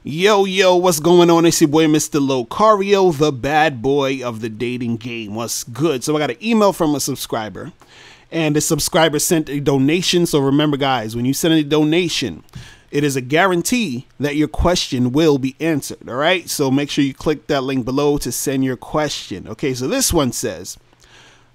Yo, what's going on? It's your boy, Mr. Locario, the bad boy of the dating game. What's good? So I got an email from a subscriber, and the subscriber sent a donation. So remember, guys, when you send a donation, it is a guarantee that your question will be answered. All right, so make sure you click that link below to send your question. Okay, so this one says,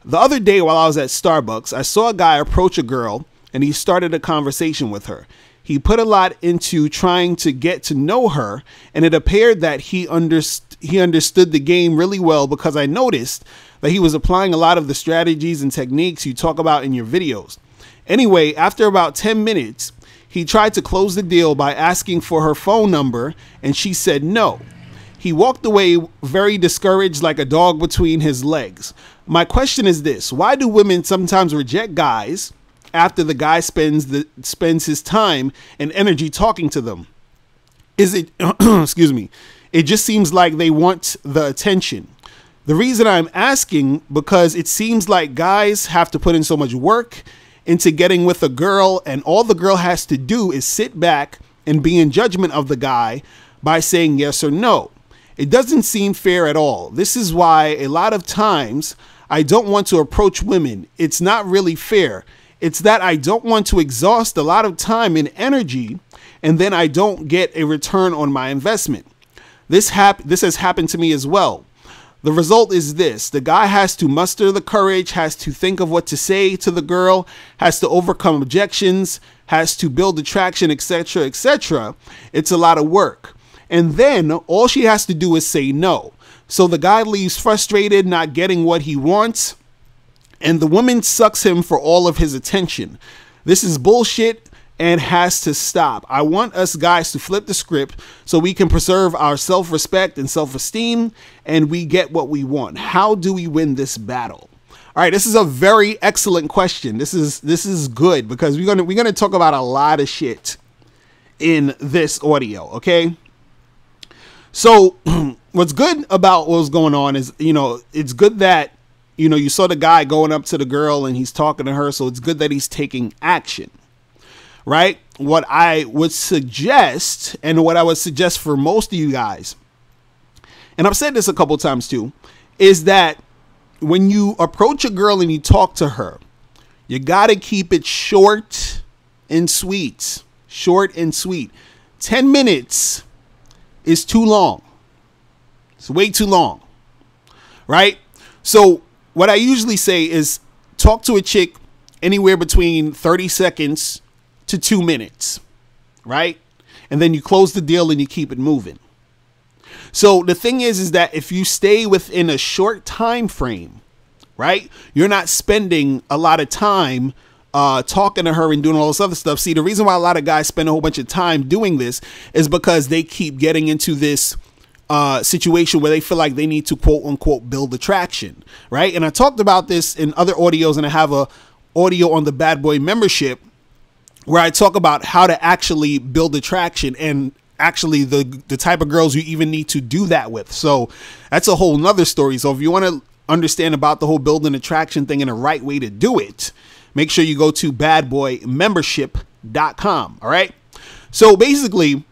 the other day while I was at Starbucks, I saw a guy approach a girl and he started a conversation with her. He put a lot into trying to get to know her, and it appeared that he understood the game really well, because I noticed that he was applying a lot of the strategies and techniques you talk about in your videos. Anyway, after about 10 minutes, he tried to close the deal by asking for her phone number, and she said no. He walked away very discouraged, like a dog between his legs. My question is this: why do women sometimes reject guys after the guy spends his time and energy talking to them? Is it excuse me, it just seems like they want the attention. The reason I'm asking, because it seems like guys have to put in so much work into getting with a girl, and all the girl has to do is sit back and be in judgment of the guy by saying yes or no. It doesn't seem fair at all. This is why a lot of times I don't want to approach women. It's not really fair. It's that I don't want to exhaust a lot of time and energy, and then I don't get a return on my investment. This has happened to me as well. The result is this: the guy has to muster the courage, has to think of what to say to the girl, has to overcome objections, has to build attraction, etc., etc. It's a lot of work. And then all she has to do is say no. So the guy leaves frustrated, not getting what he wants, and the woman sucks him for all of his attention. This is bullshit and has to stop. I want us guys to flip the script so we can preserve our self-respect and self-esteem, and we get what we want. How do we win this battle? All right, this is a very excellent question. This is good, because we're gonna talk about a lot of shit in this audio. Okay, so what's good about what's going on is, it's good that you saw the guy going up to the girl and he's talking to her. So it's good that he's taking action, right? What I would suggest, and what I would suggest for most of you guys, and I've said this a couple times too, is that when you approach a girl and you talk to her, you got to keep it short and sweet. Short and sweet. 10 minutes is too long. It's way too long, right? So what I usually say is talk to a chick anywhere between 30 seconds to 2 minutes, right? And then you close the deal and you keep it moving. So the thing is that if you stay within a short time frame, right, you're not spending a lot of time talking to her and doing all this other stuff. See, the reason why a lot of guys spend a whole bunch of time doing this is because they keep getting into this situation where they feel like they need to quote unquote build attraction, right? And I talked about this in other audios, and I have a audio on the Bad Boy membership where I talk about how to actually build attraction, and actually the type of girls you even need to do that with. So that's a whole nother story. So if you want to understand about the whole building attraction thing and the right way to do it, make sure you go to badboymembership.com. All right. So basically,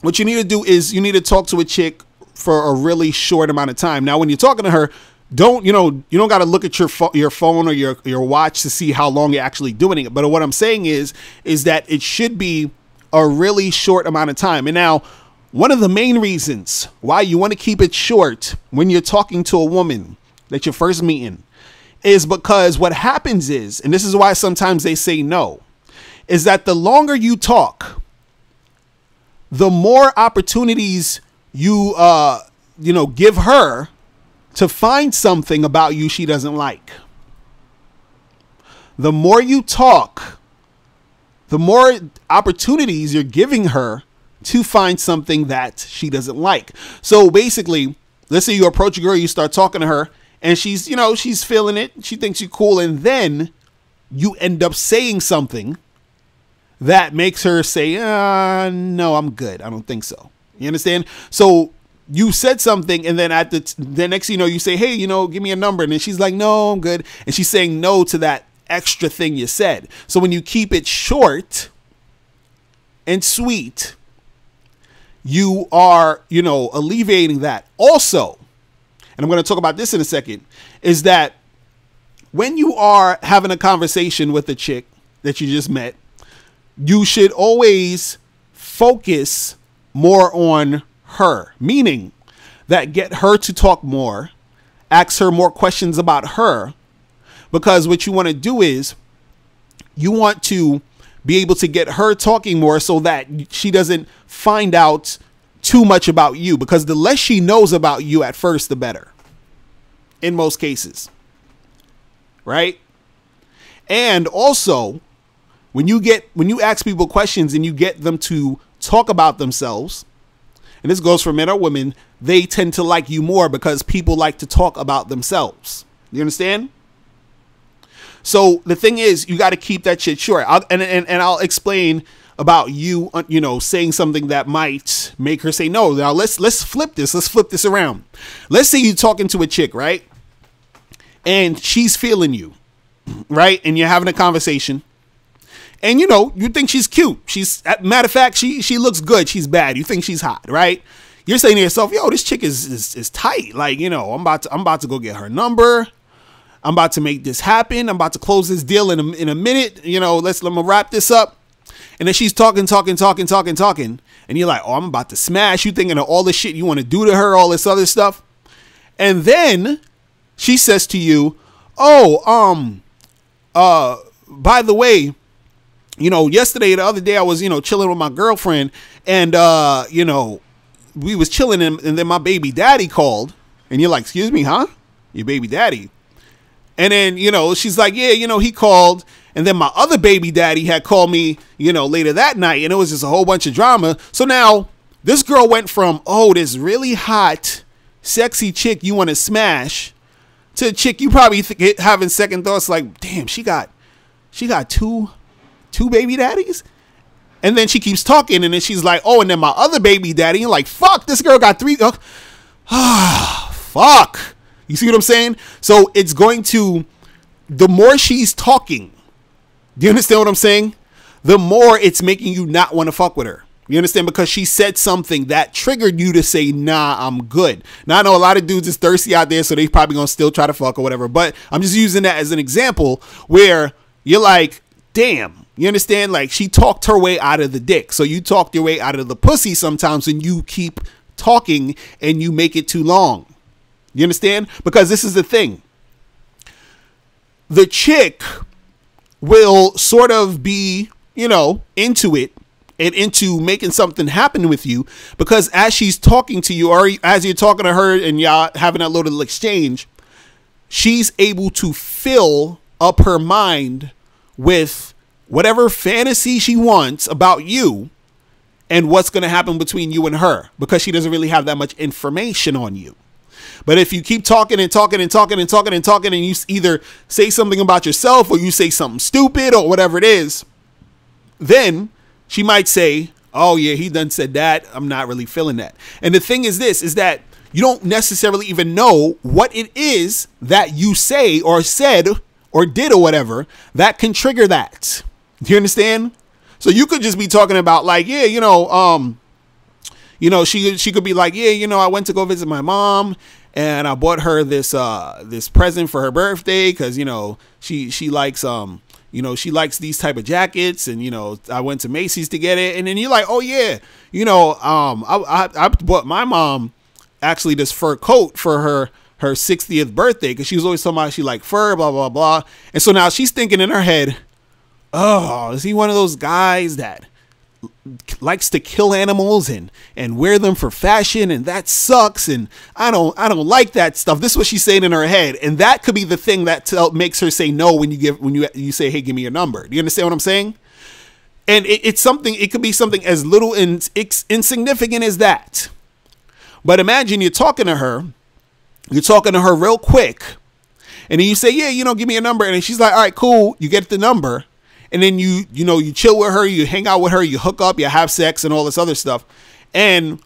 what you need to do is you need to talk to a chick for a really short amount of time. Now, when you're talking to her, you don't got to look at your phone or your watch to see how long you're actually doing it. But what I'm saying is that it should be a really short amount of time. And now, one of the main reasons why you want to keep it short when you're talking to a woman that you're first meeting is because what happens is, and this is why sometimes they say no, is that the longer you talk, the more opportunities you give her to find something about you she doesn't like. The more you talk, the more opportunities you're giving her to find something that she doesn't like. So basically, let's say you approach a girl, you start talking to her, and she's feeling it, she thinks you're cool, and then you end up saying something that makes her say, no, I'm good. I don't think so. You understand? So you said something, and then at the next, you say, hey, give me a number. And then she's like, no, I'm good. And she's saying no to that extra thing you said. So when you keep it short and sweet, you are, alleviating that. Also, and I'm going to talk about this in a second, is that when you are having a conversation with a chick that you just met, you should always focus more on her, meaning that get her to talk more, ask her more questions about her, because what you want to do is you want to be able to get her talking more so that she doesn't find out too much about you, because the less she knows about you at first, the better in most cases. Right? And also, when you ask people questions and you get them to talk about themselves, and this goes for men or women, they tend to like you more because people like to talk about themselves. You understand? So the thing is, you got to keep that shit short. I'll explain about you, saying something that might make her say no. Now let's flip this. Let's flip this around. Let's say you're talking to a chick, right? And she's feeling you, right? And you're having a conversation. And, you think she's cute. Matter of fact, she looks good. She's bad. You think she's hot, right? You're saying to yourself, yo, this chick is tight. Like, I'm about to go get her number. I'm about to make this happen. I'm about to close this deal in a minute. Let me wrap this up. And then she's talking. And you're like, oh, I'm about to smash. You thinking of all the shit you want to do to her, all this other stuff. And then she says to you, oh, by the way, the other day I was, chilling with my girlfriend and, we was chilling and then my baby daddy called and you're like, excuse me, huh? Your baby daddy. And then, she's like, yeah, he called. And then my other baby daddy had called me, later that night. And it was just a whole bunch of drama. So now this girl went from, oh, this really hot, sexy chick you want to smash, to a chick you probably having second thoughts like, damn, she got two baby daddies. And then she keeps talking and then she's like, oh, and then my other baby daddy. You're like, fuck, this girl got three. Fuck. You see what I'm saying? So it's going to, the more she's talking, do you understand what I'm saying? The more it's making you not want to fuck with her. You understand? Because she said something that triggered you to say, nah, I'm good. Now, I know a lot of dudes is thirsty out there, so they probably going to still try to fuck or whatever. But I'm just using that as an example where you're like, damn, you understand? Like, she talked her way out of the dick. So you talked your way out of the pussy sometimes when you keep talking and you make it too long. You understand? Because this is the thing. The chick will sort of be, into it and into making something happen with you, because as she's talking to you or as you're talking to her and y'all having that little exchange, she's able to fill up her mind with whatever fantasy she wants about you and what's going to happen between you and her, because she doesn't really have that much information on you. But if you keep talking and you either say something about yourself or you say something stupid or whatever it is, then she might say, oh yeah, he done said that. I'm not really feeling that. And the thing is this, is that you don't necessarily even know what it is that you say or said or did or whatever that can trigger that. Do you understand? So you could just be talking about like, yeah, she could be like, yeah, I went to go visit my mom and I bought her this present for her birthday because, she likes, she likes these type of jackets and, I went to Macy's to get it. And then you're like, oh yeah, I bought my mom actually this fur coat for her 60th birthday because she was always talking about she liked fur, blah, blah, blah. And so now she's thinking in her head, oh, is he one of those guys that likes to kill animals and wear them for fashion, and that sucks, and I don't like that stuff. This is what she's saying in her head, and that could be the thing that makes her say no when you say, hey, give me your number. Do you understand what I'm saying? And it could be something as little and insignificant as that. But imagine you're talking to her real quick, and then you say, yeah, give me a number, and then she's like, all right, cool. You get the number. And then you chill with her, you hang out with her, you hook up, you have sex and all this other stuff. And,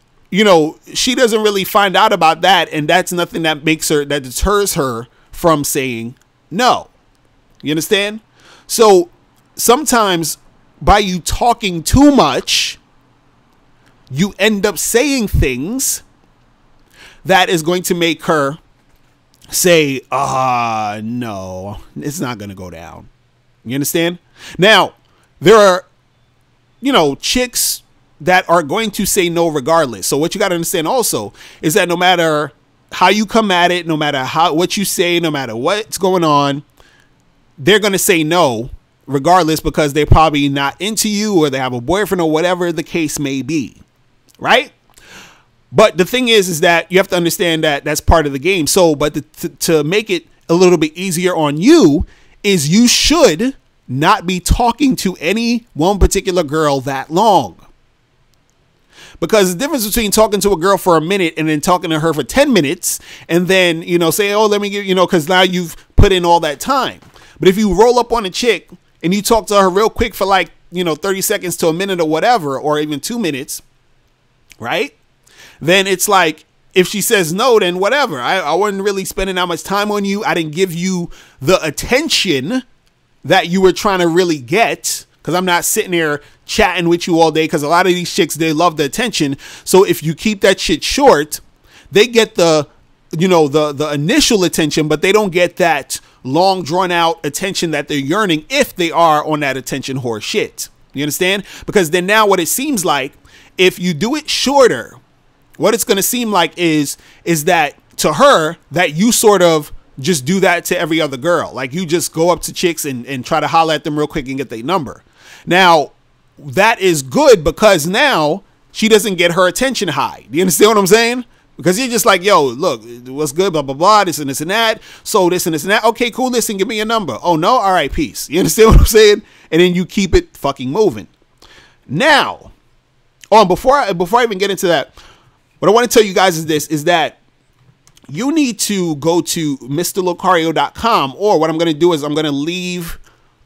she doesn't really find out about that. And that's nothing that deters her from saying no. You understand? So sometimes by you talking too much, you end up saying things that is going to make her say, no, it's not going to go down. You understand? Now, there are, chicks that are going to say no regardless. So what you got to understand also is that no matter how you come at it, no matter what you say, no matter what's going on, they're going to say no regardless, because they're probably not into you, or they have a boyfriend, or whatever the case may be. Right? But the thing is that you have to understand that that's part of the game. So, but to make it a little bit easier on you is you should not be talking to any one particular girl that long. Because the difference between talking to a girl for a minute and then talking to her for 10 minutes and then, say, oh, let me give, because now you've put in all that time. But if you roll up on a chick and you talk to her real quick for like, 30 seconds to a minute or whatever, or even 2 minutes, right? Then it's like, if she says no, then whatever. I wasn't really spending that much time on you. I didn't give you the attention that you were trying to really get, because I'm not sitting there chatting with you all day, because a lot of these chicks, they love the attention. So if you keep that shit short, they get the initial attention, but they don't get that long drawn out attention that they're yearning if they are on that attention whore shit. You understand? Because then now what it seems like, if you do it shorter, what it's going to seem like is that to her, that you sort of just do that to every other girl. Like you just go up to chicks and try to holler at them real quick and get their number. Now, that is good, because now she doesn't get her attention high. Do you understand what I'm saying? Because you're just like, yo, look, what's good, blah, blah, blah, this and this and that. So this and this and that. Okay, cool, listen, give me your number. Oh, no? All right, peace. You understand what I'm saying? And then you keep it fucking moving. Now, before I even get into that, what I want to tell you guys is that you need to go to MrLocario.com, or what I'm going to do is I'm going to leave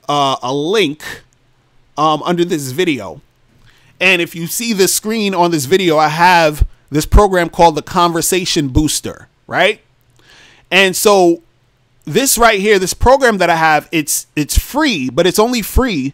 a link under this video. And if you see the screen on this video, I have this program called the Conversation Booster, right? And so this right here, this program that I have, it's free, but it's only free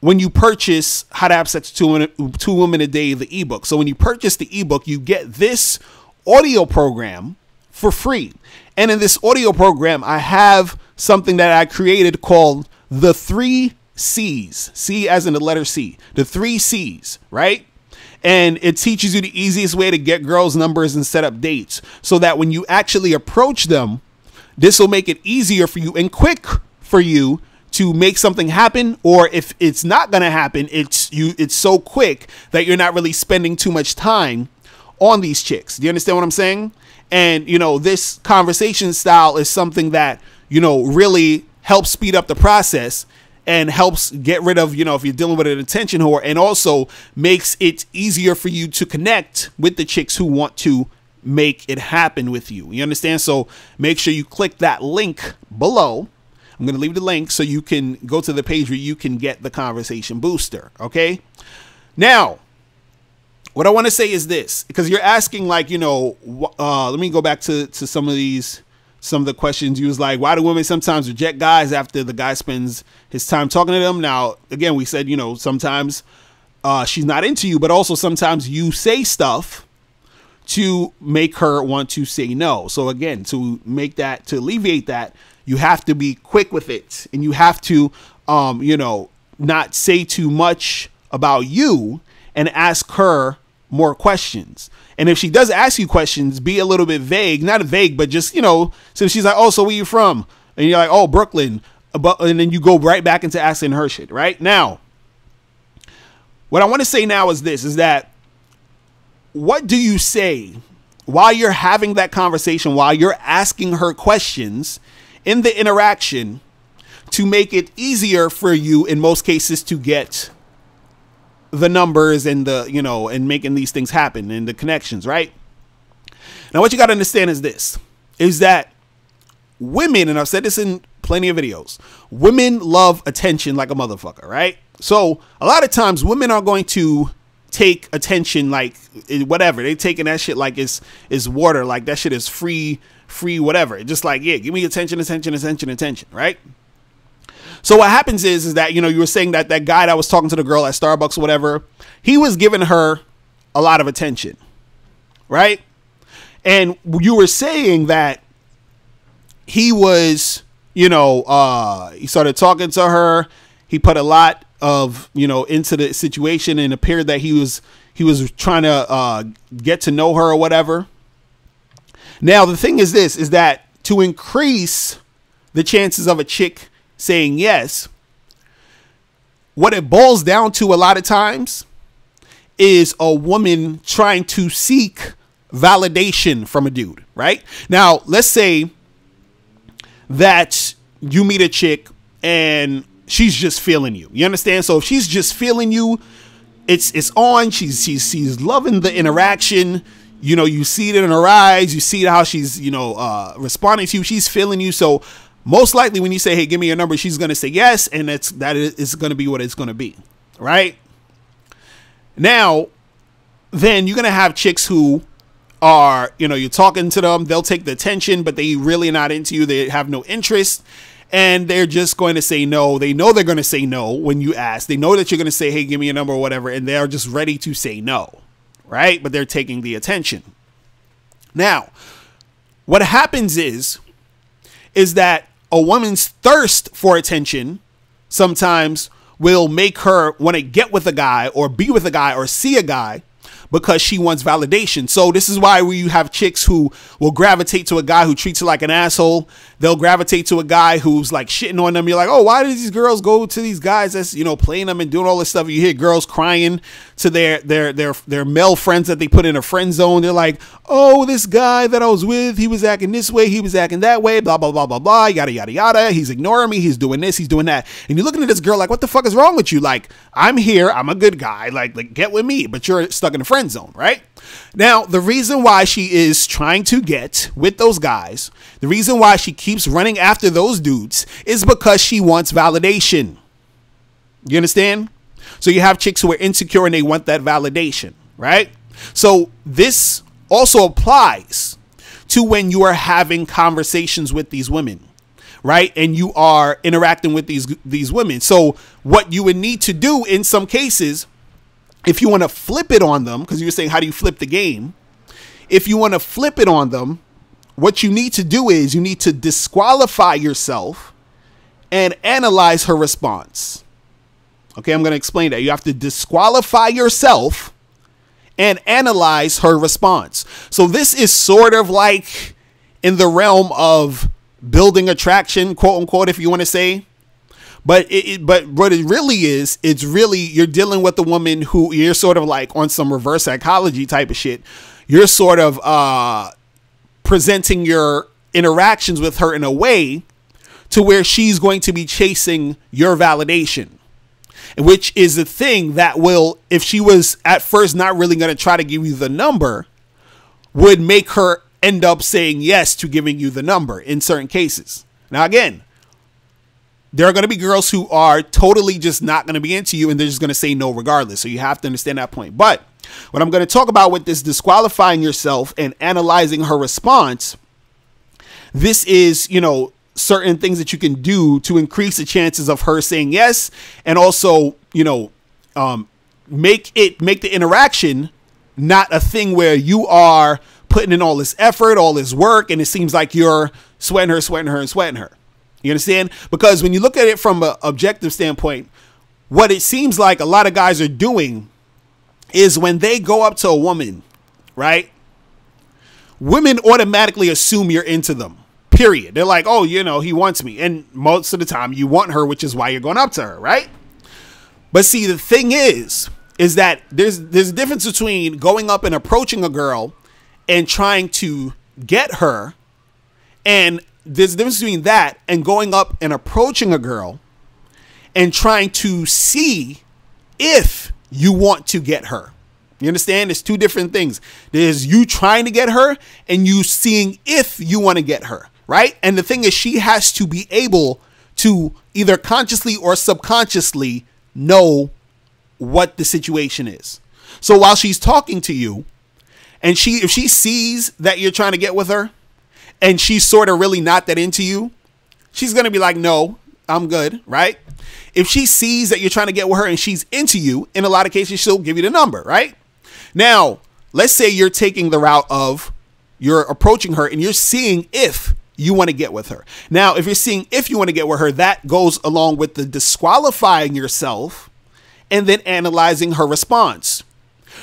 when you purchase How to Have Sex with Two Women a Day, the ebook. So when you purchase the ebook, you get this audio program for free. And in this audio program, I have something that I created called the 3 C's. C as in the letter C. The 3 C's, right? And it teaches you the easiest way to get girls' numbers and set up dates, so that when you actually approach them, this will make it easier for you and quick for you to make something happen. Or if it's not going to happen, it's so quick that you're not really spending too much time on these chicks. Do you understand what I'm saying? And, this conversation style is something that, really helps speed up the process and helps get rid of, if you're dealing with an attention whore, and also makes it easier for you to connect with the chicks who want to make it happen with you. You understand? So make sure you click that link below. I'm going to leave the link so you can go to the page where you can get the Conversation Booster. Okay. Now, what I want to say is this, because you're asking, like, let me go back to some of the questions. You was like, why do women sometimes reject guys after the guy spends his time talking to them? Now, again, we said, sometimes she's not into you, but also sometimes you say stuff to make her want to say no. So again, to alleviate that, you have to be quick with it, and you have to, not say too much about you and ask her more questions. And if she does ask you questions, be a little bit vague, not vague, but just, so she's like, oh, so where you from? And you're like, oh, Brooklyn. And then you go right back into asking her shit. Right now, what I want to say now is this, is that what do you say while you're having that conversation, while you're asking her questions in the interaction, to make it easier for you in most cases to get the numbers and and making these things happen and the connections, right? Now, what you got to understand is this, is that women, and I've said this in plenty of videos, women love attention like a motherfucker, right? So a lot of times women are going to take attention like whatever. They taking that shit like it's water, like that shit is free, whatever. Just like, yeah, give me attention, right? So what happens is that, you were saying that guy that was talking to the girl at Starbucks or whatever, he was giving her a lot of attention, right? And you were saying that he was, he started talking to her. He put a lot of, into the situation, and appeared that he was trying to get to know her or whatever. Now, the thing is this, is that to increase the chances of a chick saying yes, what it boils down to a lot of times is a woman trying to seek validation from a dude, right? Now, let's say that you meet a chick and she's just feeling you. You understand? So if she's just feeling you, it's on. She's loving the interaction. You see it in her eyes. You see how she's, responding to you. She's feeling you. So most likely when you say, hey, give me your number, she's going to say yes. And that is going to be what it's going to be. Right now, then you're going to have chicks who are, you're talking to them. They'll take the attention, but they really not into you. They have no interest. And they're just going to say no. They know they're going to say no when you ask. They know that you're going to say, hey, give me a number or whatever. And they're just ready to say no. Right? But they're taking the attention. Now, what happens is that a woman's thirst for attention sometimes will make her want to get with a guy or be with a guy or see a guy because she wants validation. So this is why you have chicks who will gravitate to a guy who treats her like an asshole. They'll gravitate to a guy who's like shitting on them. You're like, oh, why do these girls go to these guys that's, playing them and doing all this stuff? You hear girls crying to their male friends that they put in a friend zone. They're like, oh, this guy that I was with, he was acting this way, he was acting that way, blah, blah, blah, blah, blah, yada, yada, yada. He's ignoring me. He's doing this, he's doing that. And you're looking at this girl like, what the fuck is wrong with you? Like, I'm here, I'm a good guy, like get with me, but you're stuck in the friend zone, right? Now, the reason why she is trying to get with those guys, the reason why she keeps running after those dudes is because she wants validation. You understand? So you have chicks who are insecure and they want that validation, right? So this also applies to when you are having conversations with these women, right? And you are interacting with these women. So what you would need to do in some cases, if you want to flip it on them, because you were saying, how do you flip the game? If you want to flip it on them, what you need to do is you need to disqualify yourself and analyze her response. Okay, I'm going to explain that. You have to disqualify yourself and analyze her response. So this is sort of like in the realm of building attraction, quote unquote, if you want to say. But what it really is, it's really you're dealing with a woman who you're sort of like on some reverse psychology type of shit. You're sort of presenting your interactions with her in a way to where she's going to be chasing your validation, which is the thing that will, if she was at first not really going to try to give you the number, would make her end up saying yes to giving you the number in certain cases. Now, again, there are going to be girls who are totally just not going to be into you and they're just going to say no regardless. So you have to understand that point. But what I'm going to talk about with this disqualifying yourself and analyzing her response, this is, certain things that you can do to increase the chances of her saying yes. And also, make the interaction not a thing where you are putting in all this effort, all this work, and it seems like you're sweating her. You understand? Because when you look at it from an objective standpoint, what it seems like a lot of guys are doing is when they go up to a woman, right? Women automatically assume you're into them, period. They're like, oh, he wants me. And most of the time you want her, which is why you're going up to her, right? But see, the thing is that there's a difference between going up and approaching a girl and trying to get her, and there's a difference between that and going up and approaching a girl and trying to see if you want to get her. You understand? There's two different things. There's you trying to get her and you seeing if you want to get her, right? And the thing is, she has to be able to either consciously or subconsciously know what the situation is. So while she's talking to you and if she sees that you're trying to get with her, and she's sort of really not that into you, she's going to be like, no, I'm good, right? If she sees that you're trying to get with her and she's into you, in a lot of cases, she'll give you the number, right? Now, let's say you're taking the route of you're approaching her and you're seeing if you want to get with her. Now, if you're seeing if you want to get with her, that goes along with the disqualifying yourself and then analyzing her response.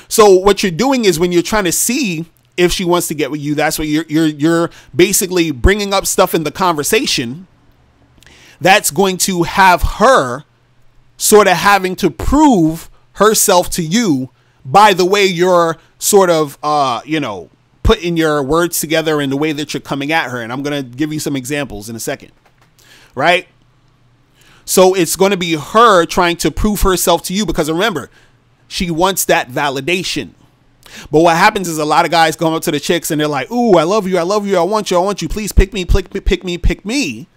So what you're doing is when you're trying to see if she wants to get with you, that's what you're basically bringing up stuff in the conversation that's going to have her sort of having to prove herself to you by the way you're sort of, putting your words together and the way that you're coming at her. And I'm going to give you some examples in a second, right? So it's going to be her trying to prove herself to you because remember, she wants that validation. But what happens is a lot of guys go up to the chicks and they're like, ooh, I love you. I love you. I want you. I want you. Please pick me, pick me.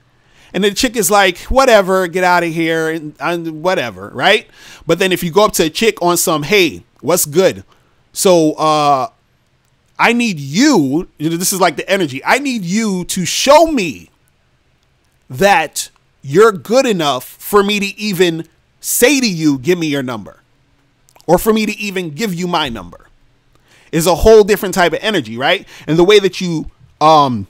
And the chick is like, whatever, get out of here and whatever, right? But then if you go up to a chick on some, hey, what's good? So I need you, this is like the energy. I need you to show me that you're good enough for me to even say to you, give me your number. Or for me to even give you my number. Is a whole different type of energy, right? And the way that you, the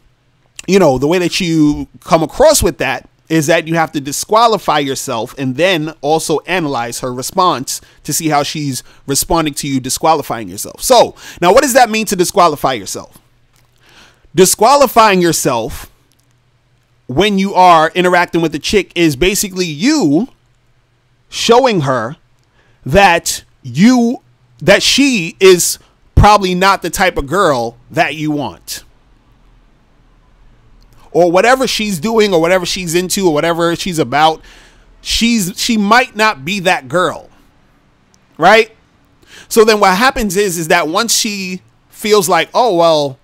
way that you come across with that is that you have to disqualify yourself and then also analyze her response to see how she's responding to you disqualifying yourself. So now what does that mean to disqualify yourself? Disqualifying yourself when you are interacting with the chick is basically you showing her that she is probably not the type of girl that you want. Or whatever she's doing or whatever she's into or whatever she's about, she might not be that girl. Right? So then what happens is that once she feels like, oh, well,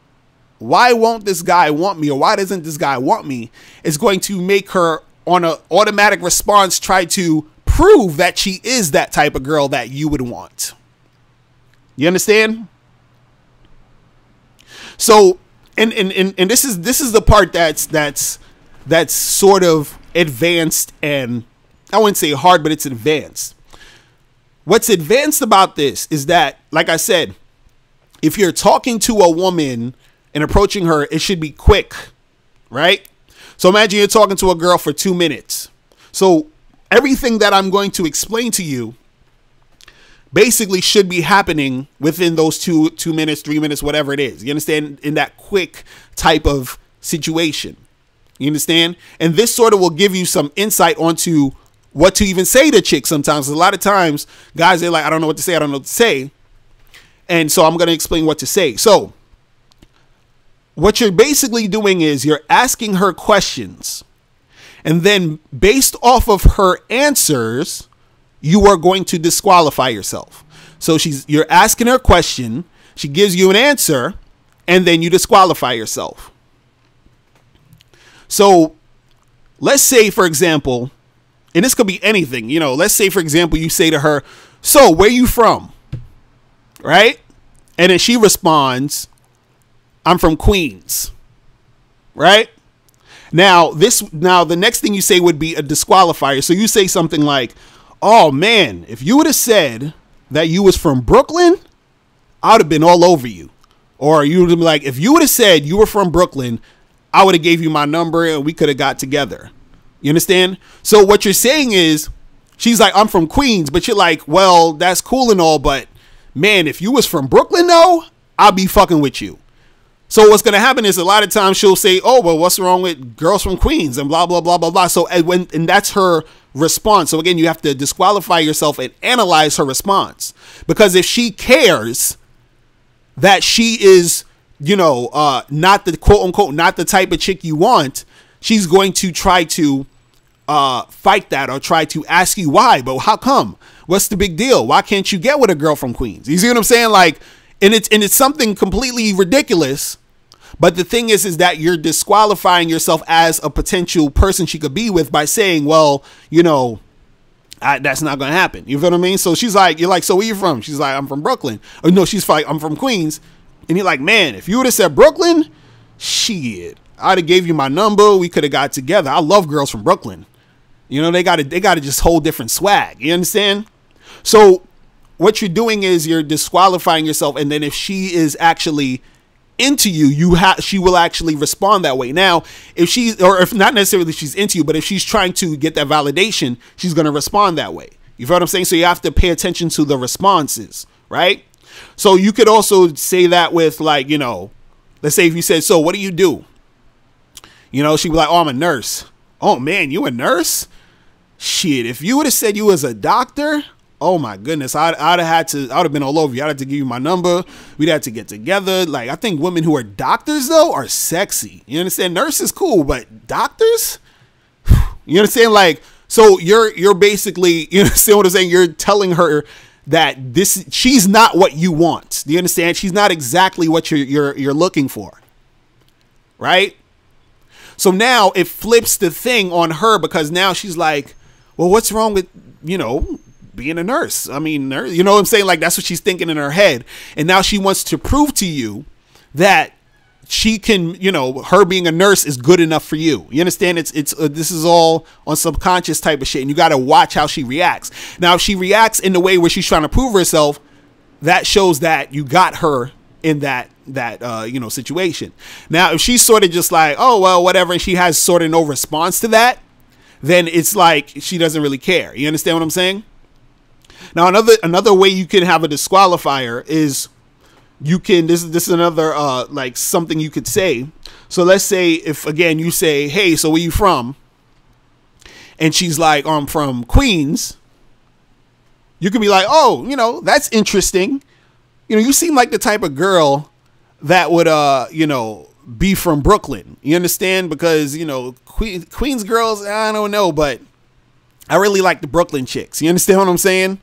why won't this guy want me? Or why doesn't this guy want me? It's going to make her on an automatic response try to prove that she is that type of girl that you would want. You understand? So, and this is the part that's sort of advanced, and I wouldn't say hard, but it's advanced. What's advanced about this is that, like I said, if you're talking to a woman and approaching her, it should be quick, right? So imagine you're talking to a girl for 2 minutes. So everything that I'm going to explain to you basically should be happening within those 2 minutes, 3 minutes, whatever it is. You understand? In that quick type of situation. You understand? And this sort of will give you some insight onto what to even say to chicks sometimes. A lot of times, guys, they're like, I don't know what to say. I don't know what to say. And so I'm going to explain what to say. So what you're basically doing is you're asking her questions. And then based off of her answers, you are going to disqualify yourself. So you're asking her a question. She gives you an answer. And then you disqualify yourself. So let's say, for example, and this could be anything, let's say, for example, you say to her, so where you from? Right? And then she responds, I'm from Queens. Right? Now, the next thing you say would be a disqualifier. So you say something like, oh man, if you would have said that you was from Brooklyn, I would have been all over you. Or you would have been like, if you would have said you were from Brooklyn, I would have gave you my number and we could have got together. You understand? So what you're saying is, she's like, I'm from Queens, but you're like, well, that's cool and all, but man, if you was from Brooklyn though, I'll be fucking with you. So what's going to happen is a lot of times she'll say, oh, well, what's wrong with girls from Queens and blah, blah, blah, blah, blah. So and that's her response. So again, you have to disqualify yourself and analyze her response, because if she cares that she is, not the quote unquote, not the type of chick you want, she's going to try to fight that or try to ask you why. But how come? What's the big deal? Why can't you get with a girl from Queens? You see what I'm saying? Like, and it's something completely ridiculous. But the thing is that you're disqualifying yourself as a potential person she could be with by saying, well, that's not going to happen. You feel what I mean? So she's like, you're like, so where you from? She's like, I'm from Brooklyn. Or no, she's like, I'm from Queens. And you're like, man, if you would have said Brooklyn, shit, I'd have gave you my number. We could have got together. I love girls from Brooklyn. They got to just whole different swag. You understand? So what you're doing is you're disqualifying yourself. And then if she is actually into you, she will actually respond that way. Now, if not necessarily she's into you, but if she's trying to get that validation, she's going to respond that way. You feel what I'm saying? So you have to pay attention to the responses, right? So you could also say that with, like, you know, let's say if you said, so what do you do? You know, she'd be like, oh, I'm a nurse. Oh man, you a nurse? Shit, if you would have said you was a doctor, oh my goodness, I'd have been all over you. I'd have to give you my number. We'd have to get together. Like, I think women who are doctors though are sexy. You understand? Nurses cool, but doctors? You understand? Like, so you're basically, you understand what I'm saying? You're telling her that she's not what you want. Do you understand? She's not exactly what you're looking for. Right? So now it flips the thing on her, because now she's like, well, what's wrong with, you know, being a nurse? I mean, you know what I'm saying? Like, that's what she's thinking in her head. And now she wants to prove to you that she can, you know, her being a nurse is good enough for you. You understand? This is all on subconscious type of shit. And you got to watch how she reacts. Now, if she reacts in the way where she's trying to prove herself, that shows that you got her in that you know, situation. Now, if she's sort of just like, oh, well, whatever, and she has sort of no response to that, then it's like she doesn't really care. You understand what I'm saying? Now, another way you can have a disqualifier is you can, this is another like something you could say. So let's say if, again, you say, hey, so where you from? And she's like, I'm from Queens. You could be like, oh, you know, that's interesting. You know, you seem like the type of girl that would, you know, be from Brooklyn. You understand? Because, you know, Queens girls, I don't know, but I really like the Brooklyn chicks. You understand what I'm saying?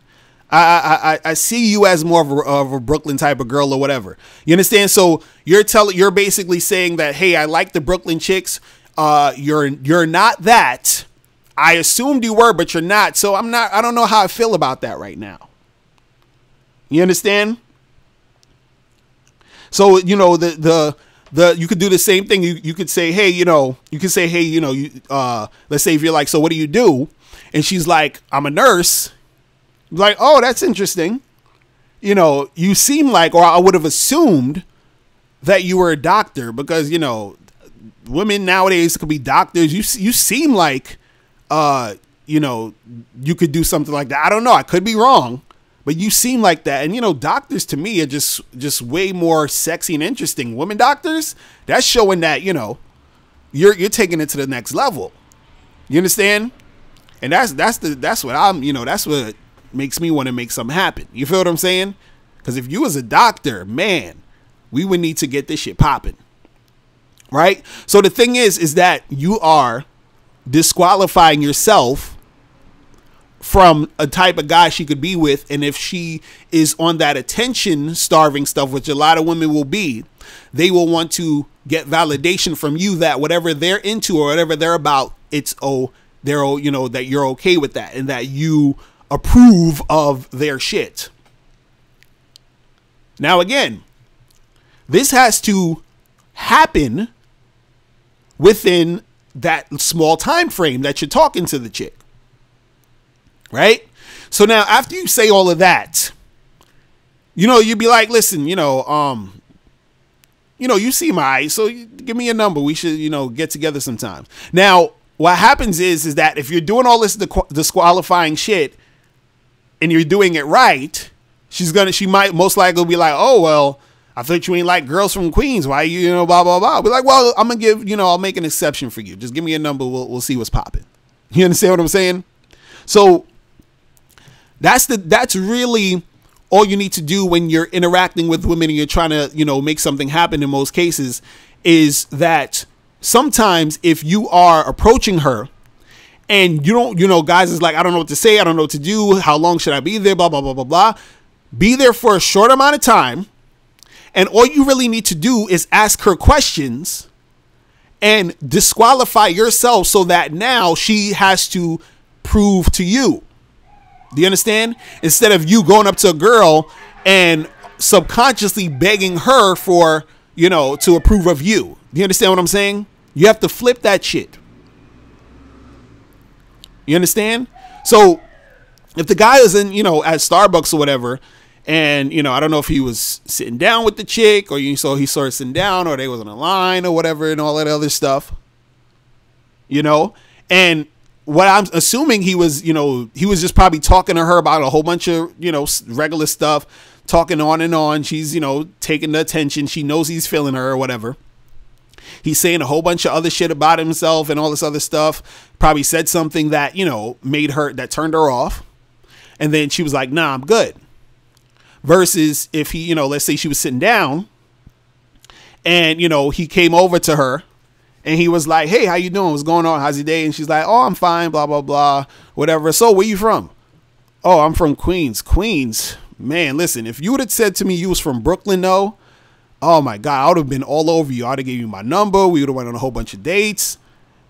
I see you as more of a Brooklyn type of girl or whatever. You understand? So you're basically saying that, hey, I like the Brooklyn chicks. You're not that. I assumed you were, but you're not. So I don't know how I feel about that right now. You understand? So, you know, you could do the same thing. You could say, hey, you know, let's say if you're like, so what do you do? And she's like, I'm a nurse. Like, oh, that's interesting. You know, you seem like, or I would have assumed that you were a doctor, because, you know, women nowadays could be doctors. You seem like, you know, you could do something like that. I don't know. I could be wrong. But you seem like that. And, you know, doctors to me are just way more sexy and interesting. Women doctors, that's showing that, you know, you're taking it to the next level. You understand? And that's what I'm, you know, that's what makes me want to make something happen. You feel what I'm saying? Because if you was a doctor, man, we would need to get this shit popping. Right? So the thing is that you are disqualifying yourself from a type of guy she could be with. And if she is on that attention starving stuff, which a lot of women will be, they will want to get validation from you that whatever they're into or whatever they're about, you know, that you're okay with that and that you approve of their shit. Now, again, this has to happen within that small time frame that you're talking to the chick. Right? So now after you say all of that, you know, you'd be like, listen, you know, you see my eyes, so give me a number. We should, you know, get together sometime. Now, what happens is that if you're doing all this disqualifying shit and you're doing it right, she might most likely be like, oh, well, I thought you ain't like girls from Queens. Why you know, blah, blah, blah. Be like, well, I'm going to give, you know, I'll make an exception for you. Just give me a number. We'll see what's popping. You understand what I'm saying? So that's really all you need to do when you're interacting with women and you're trying to, you know, make something happen in most cases, is that sometimes if you are approaching her and you don't, you know, guys is like, I don't know what to say. I don't know what to do. How long should I be there? Blah, blah, blah, blah, blah. Be there for a short amount of time. And all you really need to do is ask her questions and disqualify yourself so that now she has to prove to you. Do you understand? Instead of you going up to a girl and subconsciously begging her for, you know, to approve of you. Do you understand what I'm saying? You have to flip that shit. You understand? So if the guy is in, at Starbucks or whatever, and, I don't know if he was sitting down with the chick, or he saw her sitting down, or they was on a line or whatever, and all that other stuff, and what I'm assuming he was just probably talking to her about a whole bunch of, regular stuff, talking on and on. She's, taking the attention. She knows he's feeling her or whatever. He's saying a whole bunch of other shit about himself and all this other stuff. Probably said something that, that turned her off. And then she was like, nah, I'm good. Versus if he, let's say she was sitting down and, he came over to her and he was like, hey, how you doing? What's going on? How's your day? And she's like, oh, I'm fine, blah, blah, blah, whatever. So where you from? Oh, I'm from Queens. Queens. Man, listen, if you would have said to me you was from Brooklyn, though, oh, my God, I would have been all over you. I would have gave you my number. We would have went on a whole bunch of dates.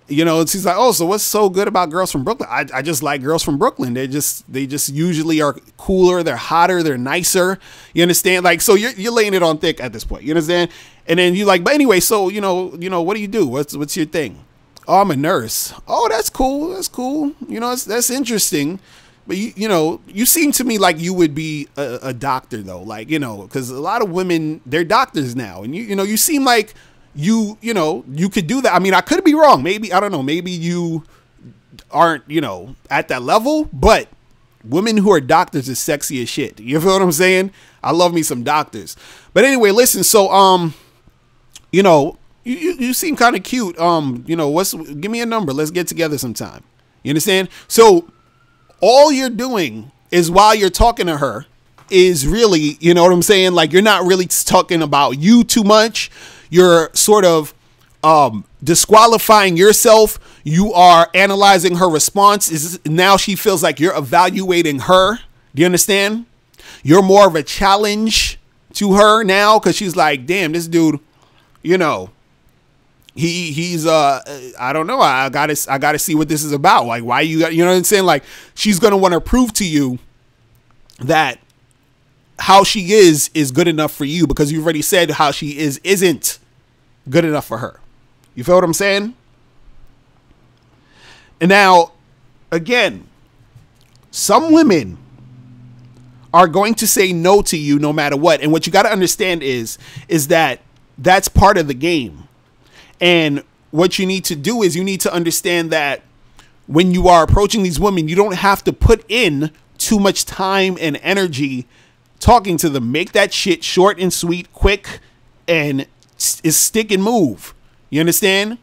And she's like, oh, so what's so good about girls from Brooklyn? I just like girls from Brooklyn. They just usually are cooler. They're hotter. They're nicer. You understand? Like, so you're laying it on thick at this point. You understand? And then you like, but anyway, so, what do you do? What's your thing? Oh, I'm a nurse. Oh, that's cool. That's cool. That's interesting. But you seem to me like you would be a doctor though. Like, because a lot of women, they're doctors now. And you seem like you could do that. I mean, I could be wrong. Maybe, I don't know. Maybe you aren't, at that level, but women who are doctors is sexy as shit. You feel what I'm saying? I love me some doctors. But anyway, listen, so, you seem kind of cute. Give me a number. Let's get together sometime. You understand? So all you're doing is while you're talking to her is really, you know what I'm saying? Like, you're not really talking about you too much. You're sort of disqualifying yourself. You are analyzing her response. Now she feels like you're evaluating her. Do you understand? You're more of a challenge to her now because she's like, damn, this dude, he's I don't know. I gotta see what this is about. Like, why you know what I'm saying? Like, she's gonna want to prove to you that how she is good enough for you because you've already said how she isn't good enough for her. You feel what I'm saying? And now, again, some women are going to say no to you no matter what. And what you got to understand is that that's part of the game. And what you need to do is you need to understand that when you are approaching these women, you don't have to put in too much time and energy talking to them. Make that shit short and sweet, quick, and is stick and move. You understand?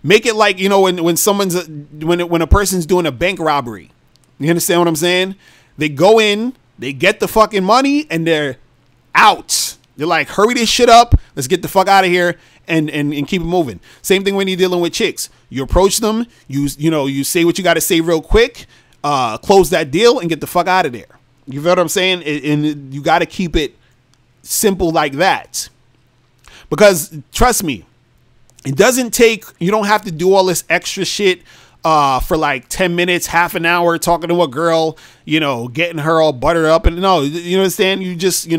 Make it like, when a person's doing a bank robbery. You understand what I'm saying? They go in, they get the fucking money, and they're out. They're like, hurry this shit up. Let's get the fuck out of here and keep it moving. Same thing when you're dealing with chicks. You approach them, you say what you got to say real quick, close that deal and get the fuck out of there. You feel what I'm saying? And you got to keep it simple like that. Because trust me, you don't have to do all this extra shit for like 10 minutes, half an hour talking to a girl, getting her all buttered up. And no, you understand? You just,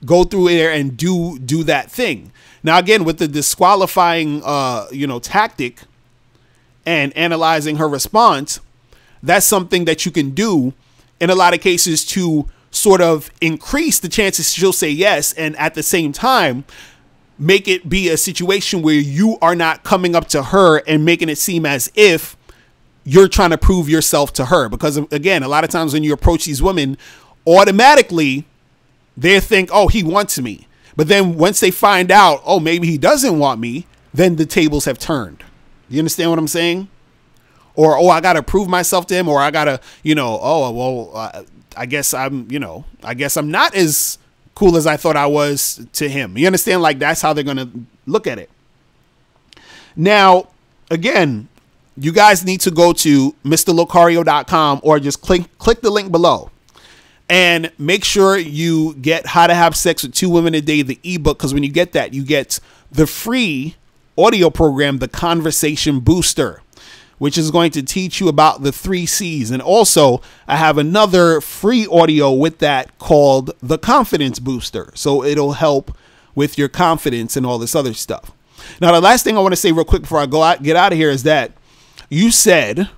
go through there and do that thing. Now, again, with the disqualifying, tactic and analyzing her response, that's something that you can do in a lot of cases to sort of increase the chances she'll say yes. And at the same time, make it be a situation where you are not coming up to her and making it seem as if you're trying to prove yourself to her. Because again, a lot of times when you approach these women, automatically they think, oh, he wants me. But then once they find out, oh, maybe he doesn't want me, then the tables have turned. You understand what I'm saying? Or, oh, I got to prove myself to him, or I got to, I guess I'm not as cool as I thought I was to him. You understand? Like, that's how they're going to look at it. Now, again, you guys need to go to MrLocario.com or just click the link below and make sure you get How to Have Sex with Two Women a Day, the ebook. Because when you get that, you get the free audio program, The Conversation Booster, which is going to teach you about the 3 C's. And also, I have another free audio with that called The Confidence Booster. So it'll help with your confidence and all this other stuff. Now, the last thing I want to say real quick before I get out of here is that you said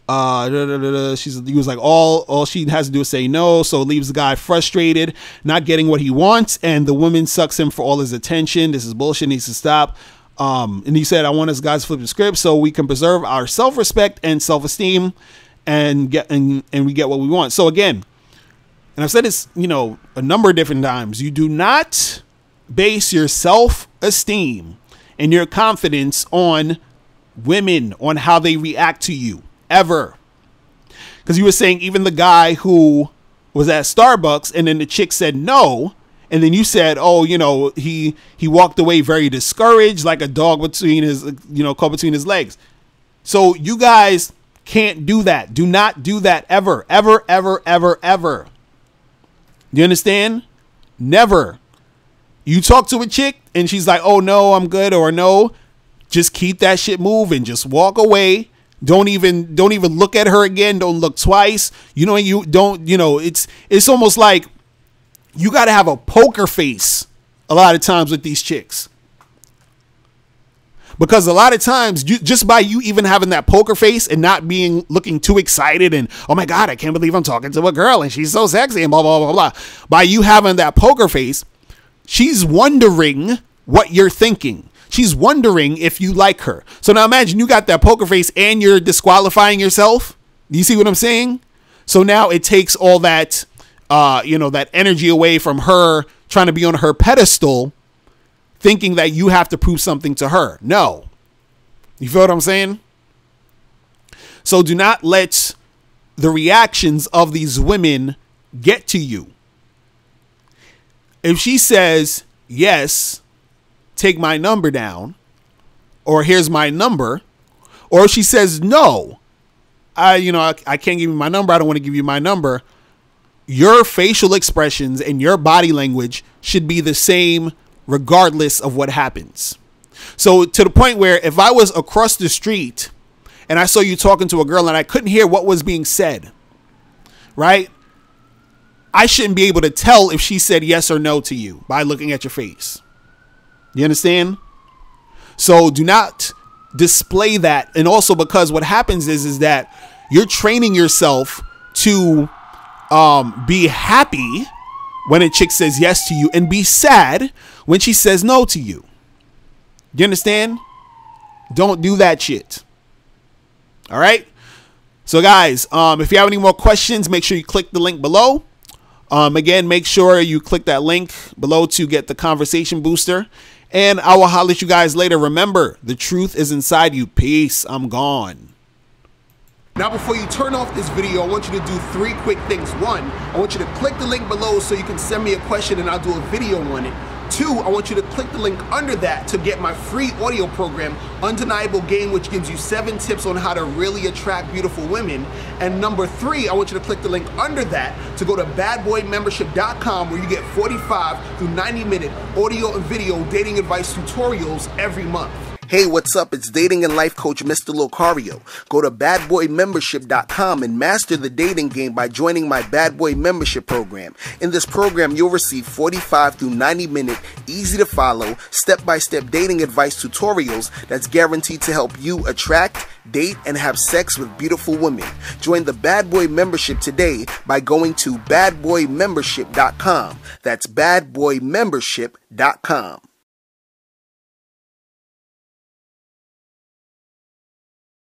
He was like, all she has to do is say no, so it leaves the guy frustrated, not getting what he wants, and the woman sucks him for all his attention. This is bullshit, needs to stop. And he said, I want us guys to flip the script so we can preserve our self-respect and self-esteem and we get what we want. So again, and I've said this, a number of different times, you do not base your self-esteem and your confidence on women, on how they react to you. Ever. Because you were saying even the guy who was at Starbucks and then the chick said no, and then you said, oh, he walked away very discouraged, like a dog between his, caught between his legs. So you guys can't do that. Do not do that ever, ever, ever, ever, ever. You understand? Never. You talk to a chick and she's like, oh no, I'm good, or no, just keep that shit moving. Just walk away. Don't even look at her again. Don't look twice. It's almost like you got to have a poker face a lot of times with these chicks. Because a lot of times, just by you even having that poker face and not looking too excited and, oh my God, I can't believe I'm talking to a girl and she's so sexy and blah, blah, blah, blah. By you having that poker face, she's wondering what you're thinking. She's wondering if you like her. So now imagine you got that poker face and you're disqualifying yourself. Do you see what I'm saying? So now it takes all that, that energy away from her trying to be on her pedestal, thinking that you have to prove something to her. No. You feel what I'm saying? So do not let the reactions of these women get to you. If she says, yes, take my number down, or here's my number, or if she says, no, I can't give you my number, I don't want to give you my number, your facial expressions and your body language should be the same regardless of what happens. So to the point where if I was across the street and I saw you talking to a girl and I couldn't hear what was being said, right? I shouldn't be able to tell if she said yes or no to you by looking at your face. You understand? So do not display that. And also because what happens is that you're training yourself to be happy when a chick says yes to you and be sad when she says no to you. You understand? Don't do that shit. All right. So guys, if you have any more questions, make sure you click the link below. Again, make sure you click that link below to get the conversation booster. And I will holler at you guys later. Remember, the truth is inside you. Peace. I'm gone. Now, before you turn off this video, I want you to do 3 quick things. 1, I want you to click the link below so you can send me a question and I'll do a video on it. 2, I want you to click the link under that to get my free audio program, Undeniable Game, which gives you 7 tips on how to really attract beautiful women. And number 3, I want you to click the link under that to go to badboymembership.com, where you get 45 through 90-minute audio and video dating advice tutorials every month. Hey, what's up? It's dating and life coach Mr. Locario. Go to badboymembership.com and master the dating game by joining my Bad Boy Membership program. In this program, you'll receive 45 through 90-minute, easy to follow, step-by-step dating advice tutorials that's guaranteed to help you attract, date, and have sex with beautiful women. Join the Bad Boy Membership today by going to badboymembership.com. That's badboymembership.com.